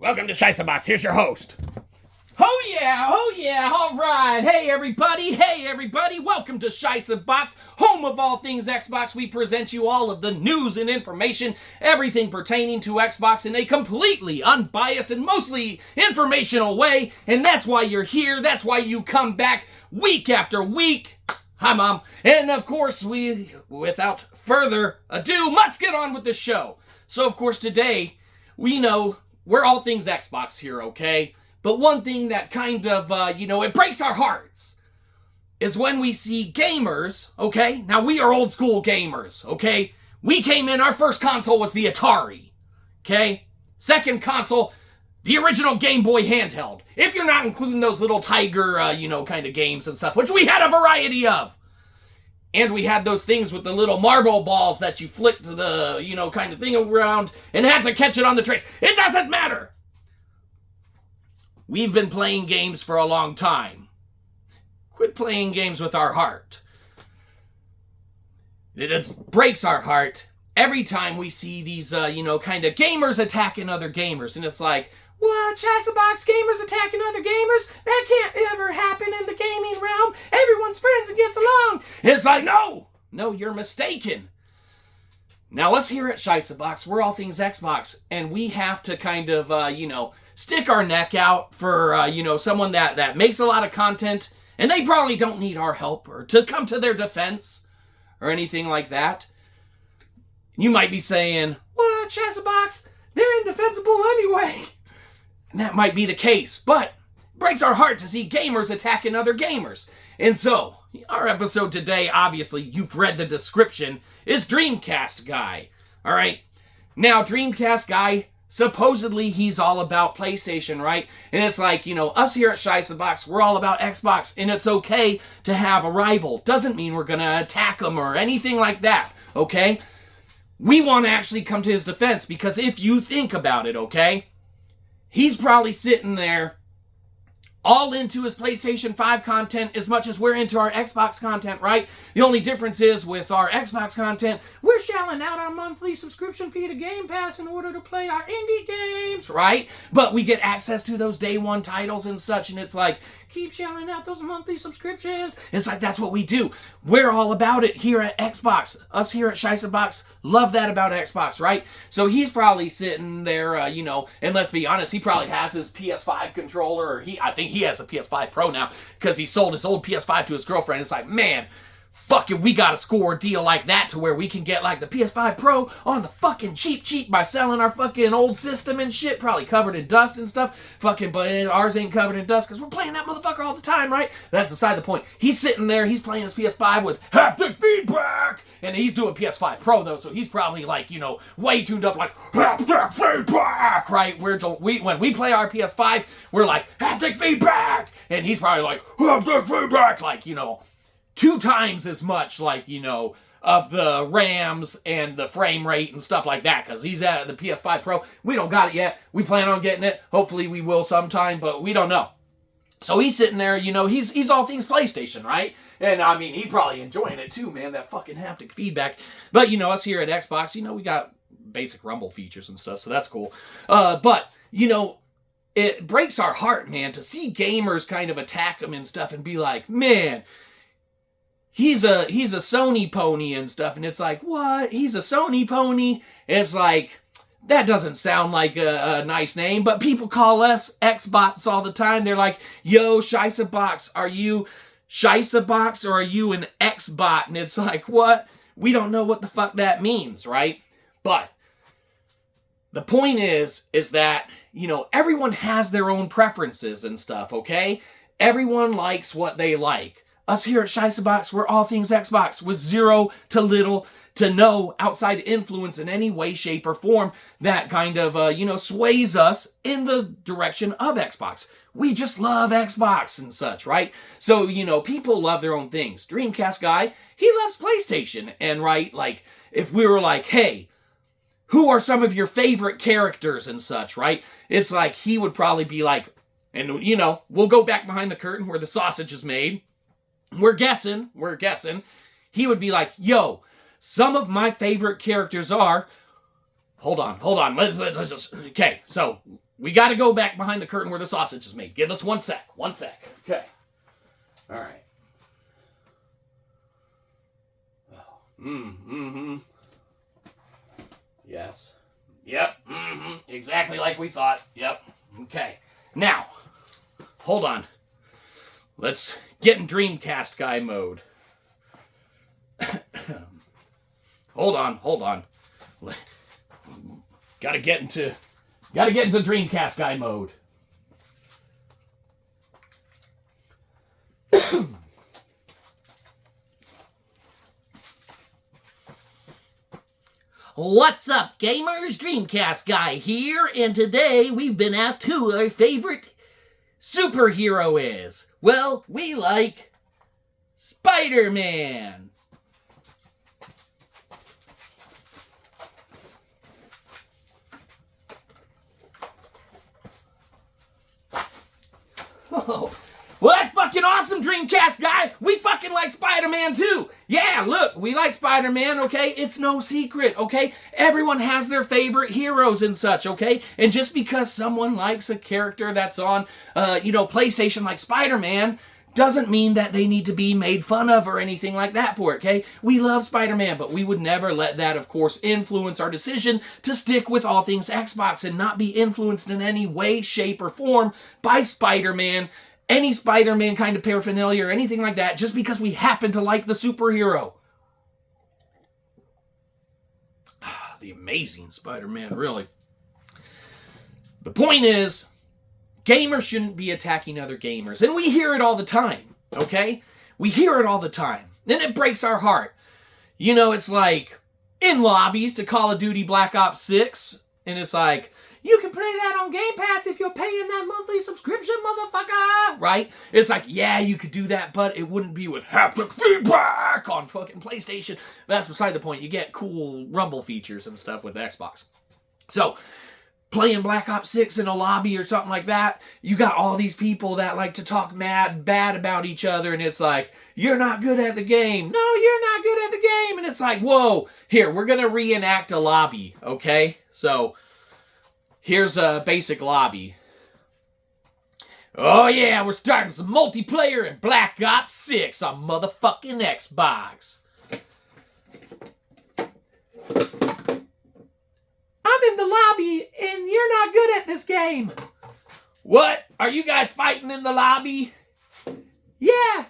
Welcome to SHI'ßböX. Here's your host. Oh yeah, all right. Hey everybody, welcome to SHI'ßböX, home of all things Xbox. We present you all of the news and information, everything pertaining to Xbox in a completely unbiased and mostly informational way, and that's why you're here, that's why you come back week after week. Hi Mom. And of course, we, without further ado, must get on with the show. So of course today, we know we're all things Xbox here, okay? But one thing that kind of, it breaks our hearts is when we see gamers, okay? Now, we are old school gamers, okay? We came in, our first console was the Atari, okay? Second console, the original Game Boy handheld. If you're not including those little Tiger, kind of games and stuff, which we had a variety of. And we had those things with the little marble balls that you flicked the, kind of thing around and had to catch it on the trace. It doesn't matter. We've been playing games for a long time. Quit playing games with our heart. It breaks our heart every time we see these, kind of gamers attacking other gamers. And it's like, what? SHI'ßböX gamers attacking other gamers? That can't ever happen in the gaming realm. Everyone's friends and gets along. It's like, no, you're mistaken. Now, us here at SHI'ßböX, we're all things Xbox, and we have to kind of, stick our neck out for, someone that makes a lot of content, and they probably don't need our help or to come to their defense or anything like that. You might be saying, what, SHI'ßböX? They're indefensible anyway. And that might be the case, but it breaks our heart to see gamers attacking other gamers. And so, our episode today, obviously, you've read the description, is DREAMCASTGUY. All right? Now, DREAMCASTGUY, supposedly he's all about PlayStation, right? And it's like, us here at SHI'ßböX, we're all about Xbox, and it's okay to have a rival. Doesn't mean we're going to attack them or anything like that, okay? We want to actually come to his defense, because if you think about it, okay? He's probably sitting there all into his PlayStation 5 content as much as we're into our Xbox content, right? The only difference is with our Xbox content, we're shelling out our monthly subscription fee to Game Pass in order to play our indie games, right? But we get access to those day one titles and such, and it's like, keep shelling out those monthly subscriptions. It's like, that's what we do. We're all about it here at Xbox. Us here at SHI'ßböX love that about Xbox, right? So he's probably sitting there, and let's be honest, he probably has his PS5 controller, or I think he has a PS5 Pro now, because he sold his old PS5 to his girlfriend. It's like, man, fucking, we gotta score a deal like that to where we can get like the PS5 Pro on the fucking cheap by selling our fucking old system and shit, probably covered in dust and stuff. Fucking, but ours ain't covered in dust because we're playing that motherfucker all the time, right? That's beside the point. He's sitting there, he's playing his PS5 with haptic feedback, and he's doing PS5 Pro though, so he's probably like, way tuned up like haptic feedback, right? When we play our PS5, we're like haptic feedback, and he's probably like haptic feedback, like, 2 times as much, like, of the RAMs and the frame rate and stuff like that, because he's at the PS5 Pro. We don't got it yet. We plan on getting it. Hopefully we will sometime, but we don't know. So he's sitting there, he's all things PlayStation, right? And, I mean, he's probably enjoying it too, man, that fucking haptic feedback. But, us here at Xbox, we got basic rumble features and stuff, so that's cool. But, it breaks our heart, man, to see gamers kind of attack him and stuff and be like, man, he's a Sony pony and stuff, and it's like, what? He's a Sony pony? It's like, that doesn't sound like a nice name, but people call us Xbots all the time. They're like, yo, SHI'ßböX, are you SHI'ßböX or are you an Xbot? And it's like, what? We don't know what the fuck that means, right? But the point is that, everyone has their own preferences and stuff, okay? Everyone likes what they like. Us here at SHI'ßböX, we're all things Xbox with zero to little to no outside influence in any way, shape, or form that kind of, sways us in the direction of Xbox. We just love Xbox and such, right? So, people love their own things. DREAMCASTGUY, he loves PlayStation. And, right, like, if we were like, hey, who are some of your favorite characters and such, right? It's like, he would probably be like, and, we'll go back behind the curtain where the sausage is made. We're guessing, he would be like, yo, some of my favorite characters are, hold on, let's just, okay, so We got to go back behind the curtain where the sausage is made. Give us 1 sec. 1 sec. Okay. All right. Mm-hmm. Yes. Yep. Mm-hmm. Exactly like we thought. Yep. Okay. Now, hold on. Let's get in Dreamcast guy mode. Hold on. Gotta get into Dreamcast guy mode. What's up, gamers? Dreamcast guy here, and today we've been asked who our favorite superhero is. Well, we like Spider-Man. Oh, well, that's fucking awesome, Dreamcast guy. We fucking like Spider-Man too. Yeah, look, we like Spider-Man, okay? It's no secret, okay? Everyone has their favorite heroes and such, okay? And just because someone likes a character that's on, PlayStation like Spider-Man, doesn't mean that they need to be made fun of or anything like that for it, okay? We love Spider-Man, but we would never let that, of course, influence our decision to stick with all things Xbox and not be influenced in any way, shape, or form by Spider-Man, any Spider-Man kind of paraphernalia or anything like that, just because we happen to like the superhero. The amazing Spider-Man, really. The point is, gamers shouldn't be attacking other gamers. And we hear it all the time, okay? We hear it all the time. And it breaks our heart. You know, it's like, in lobbies to Call of Duty Black Ops 6, and it's like, you can play that on Game Pass if you're paying that monthly subscription, motherfucker! Right? It's like, yeah, you could do that, but it wouldn't be with haptic feedback on fucking PlayStation. That's beside the point. You get cool rumble features and stuff with the Xbox. So, playing Black Ops 6 in a lobby or something like that, you got all these people that like to talk bad about each other, and it's like, you're not good at the game. No, you're not good at the game. And it's like, whoa, here, we're going to reenact a lobby, okay? So, here's a basic lobby. Oh yeah, we're starting some multiplayer in Black Ops 6 on motherfucking Xbox. I'm in the lobby, and you're not good at this game. What? Are you guys fighting in the lobby? Yeah,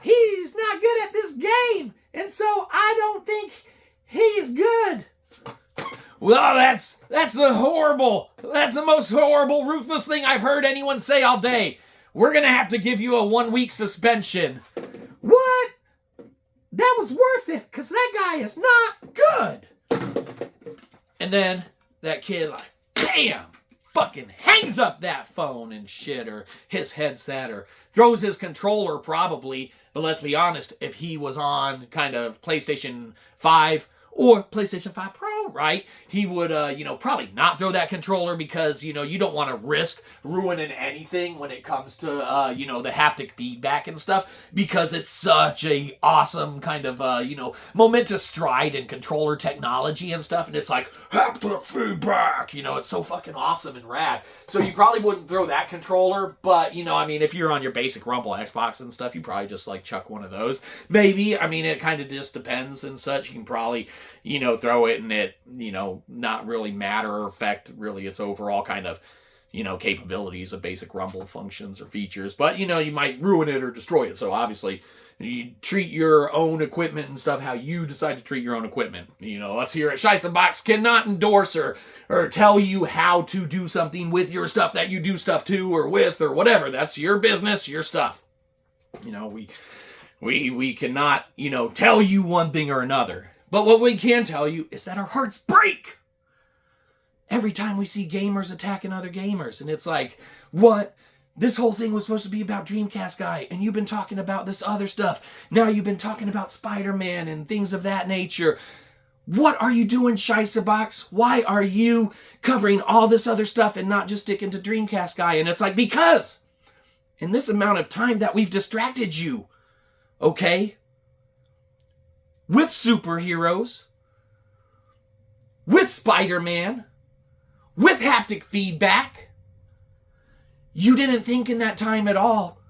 he's not good at this game, and so I don't think he's good. Well, that's the most horrible, ruthless thing I've heard anyone say all day. We're gonna have to give you a 1-week suspension. What? That was worth it, because that guy is not good. And then that kid, like, damn, fucking hangs up that phone and shit, or his headset, or throws his controller probably. But let's be honest, if he was on kind of PlayStation 5 or PlayStation 5 Pro, right, he would, probably not throw that controller because, you don't want to risk ruining anything when it comes to, the haptic feedback and stuff, because it's such a awesome kind of, momentous stride in controller technology and stuff, and it's like, haptic feedback, it's so fucking awesome and rad. So you probably wouldn't throw that controller, but, if you're on your basic Rumble Xbox and stuff, you probably just, like, chuck one of those. Maybe, it kind of just depends and such. You can probably, throw it and it, not really matter or affect really its overall kind of, capabilities of basic Rumble functions or features. But, you might ruin it or destroy it. So obviously, you treat your own equipment and stuff how you decide to treat your own equipment. Us here at SHIßböX cannot endorse or tell you how to do something with your stuff that you do stuff to or with or whatever. That's your business, your stuff. We cannot, tell you one thing or another. But what we can tell you is that our hearts break every time we see gamers attacking other gamers. And it's like, what? This whole thing was supposed to be about Dreamcast guy, and you've been talking about this other stuff. Now you've been talking about Spider-Man and things of that nature. What are you doing, SHIßböX? Why are you covering all this other stuff and not just sticking to Dreamcast guy? And it's like, because in this amount of time that we've distracted you, okay? With superheroes, with Spider-Man, with haptic feedback, You didn't think in that time at all,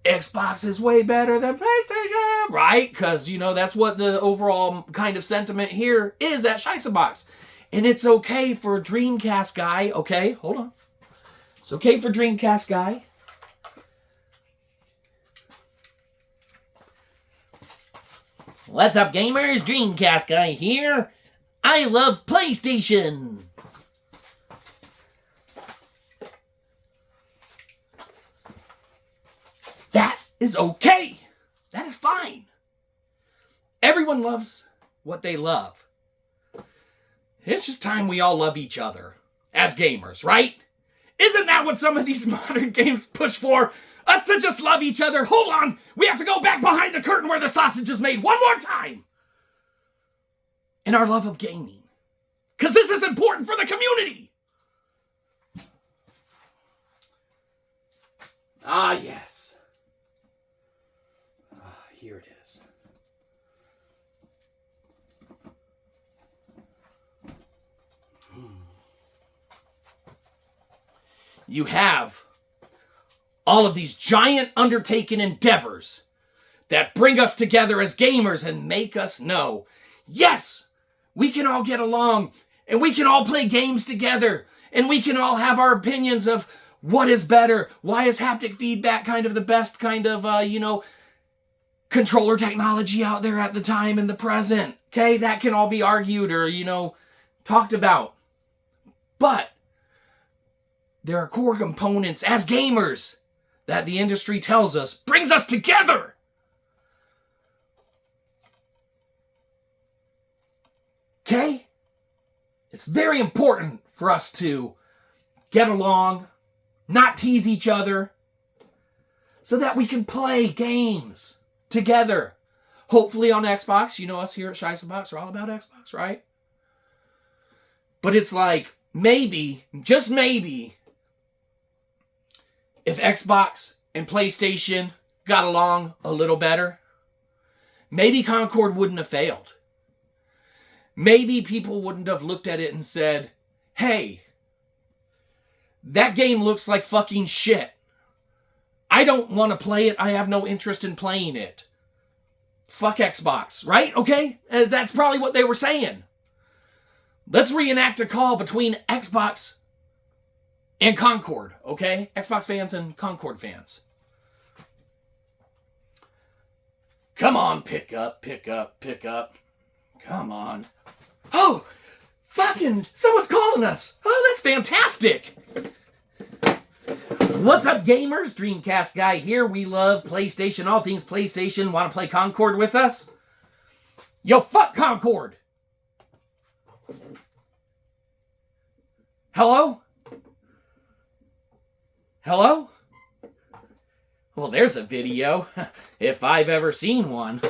Xbox is way better than PlayStation, right? Because, you know, that's what the overall kind of sentiment here is at SHIßböX. And it's okay for Dreamcast Guy, okay? Hold on. It's okay for Dreamcast Guy. What's up, gamers? Dreamcast Guy here. I love PlayStation. That is okay. That is fine. Everyone loves what they love. It's just time we all love each other as gamers, right? Isn't that what some of these modern games push for? Us to just love each other. Hold on. We have to go back behind the curtain where the sausage is made one more time. In our love of gaming. Because this is important for the community. Ah, yes. Here it is. You have all of these giant undertaken endeavors that bring us together as gamers and make us know, yes, we can all get along and we can all play games together and we can all have our opinions of what is better, why is haptic feedback kind of the best kind of, controller technology out there at the time in the present. Okay, that can all be argued or, talked about. But there are core components as gamers that the industry tells us brings us together. Okay? It's very important for us to get along, not tease each other, so that we can play games together. Hopefully on Xbox. You know us here at SHIßböX are all about Xbox, right? But it's like, maybe, just maybe, if Xbox and PlayStation got along a little better, maybe Concord wouldn't have failed. Maybe people wouldn't have looked at it and said, hey, that game looks like fucking shit. I don't want to play it. I have no interest in playing it. Fuck Xbox, right? Okay? That's probably what they were saying. Let's reenact a call between Xbox and Concord, okay? Xbox fans and Concord fans. Come on, pick up. Come on. Oh, fucking, someone's calling us. Oh, that's fantastic. What's up, gamers? Dreamcast Guy here. We love PlayStation, all things PlayStation. Want to play Concord with us? Yo, fuck Concord. Hello? Hello? Well, there's a video, if I've ever seen one.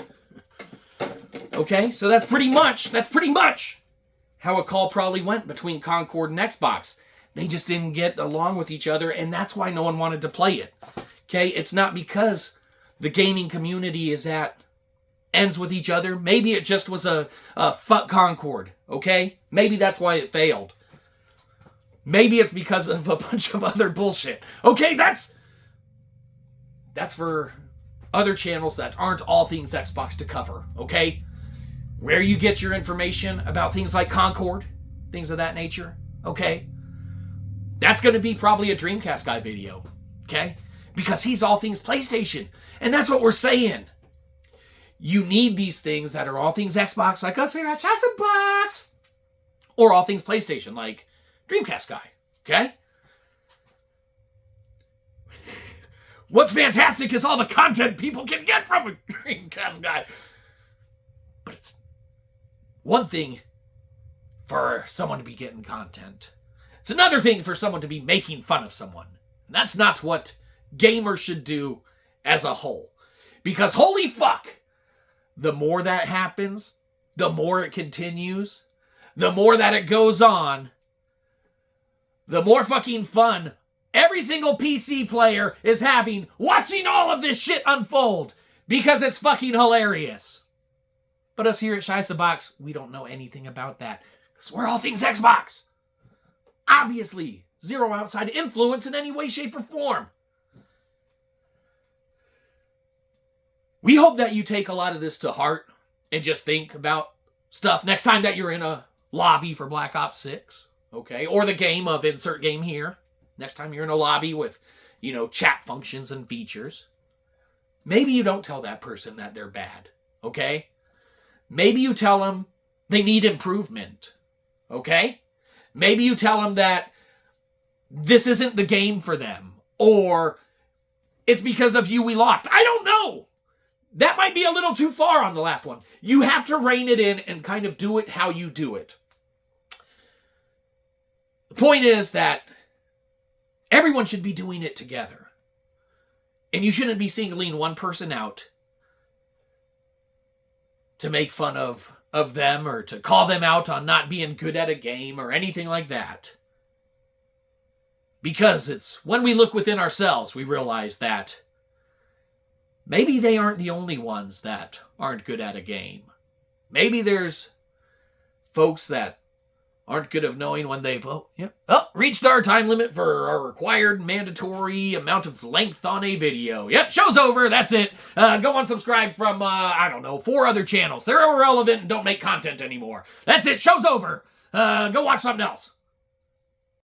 Okay, so that's pretty much how a call probably went between Concord and Xbox. They just didn't get along with each other, and that's why no one wanted to play it. Okay, it's not because the gaming community is at ends with each other. Maybe it just was a fuck Concord, okay? Maybe that's why it failed. Maybe it's because of a bunch of other bullshit. Okay, that's for other channels that aren't all things Xbox to cover, okay? Where you get your information about things like Concord, things of that nature, okay? That's going to be probably a Dreamcast Guy video, okay? Because he's all things PlayStation. And that's what we're saying. You need these things that are all things Xbox, like us here at SHIßböX. Or all things PlayStation, like Dreamcast Guy, okay? What's fantastic is all the content people can get from a Dreamcast Guy. But it's one thing for someone to be getting content. It's another thing for someone to be making fun of someone. And that's not what gamers should do as a whole. Because holy fuck, the more that happens, the more it continues, the more that it goes on, the more fucking fun every single PC player is having watching all of this shit unfold. Because it's fucking hilarious. But us here at SHIßböX, we don't know anything about that. Because we're all things Xbox. Obviously, Zero outside influence in any way, shape, or form. We hope that you take a lot of this to heart and just think about stuff next time that you're in a lobby for Black Ops 6, okay? Or the game of insert game here. Next time you're in a lobby with, chat functions and features. Maybe you don't tell that person that they're bad, okay? Maybe you tell them they need improvement, okay? Maybe you tell them that this isn't the game for them, or it's because of you we lost. I don't know. That might be a little too far on the last one. You have to rein it in and kind of do it how you do it. The point is that everyone should be doing it together. And you shouldn't be singling one person out to make fun of them or to call them out on not being good at a game or anything like that. Because it's when we look within ourselves, we realize that maybe they aren't the only ones that aren't good at a game. Maybe there's folks that aren't good at knowing when they've reached our time limit for our required mandatory amount of length on a video. Yep, show's over. That's it. Go unsubscribe from, 4 other channels. They're irrelevant and don't make content anymore. That's it. Show's over. Go watch something else.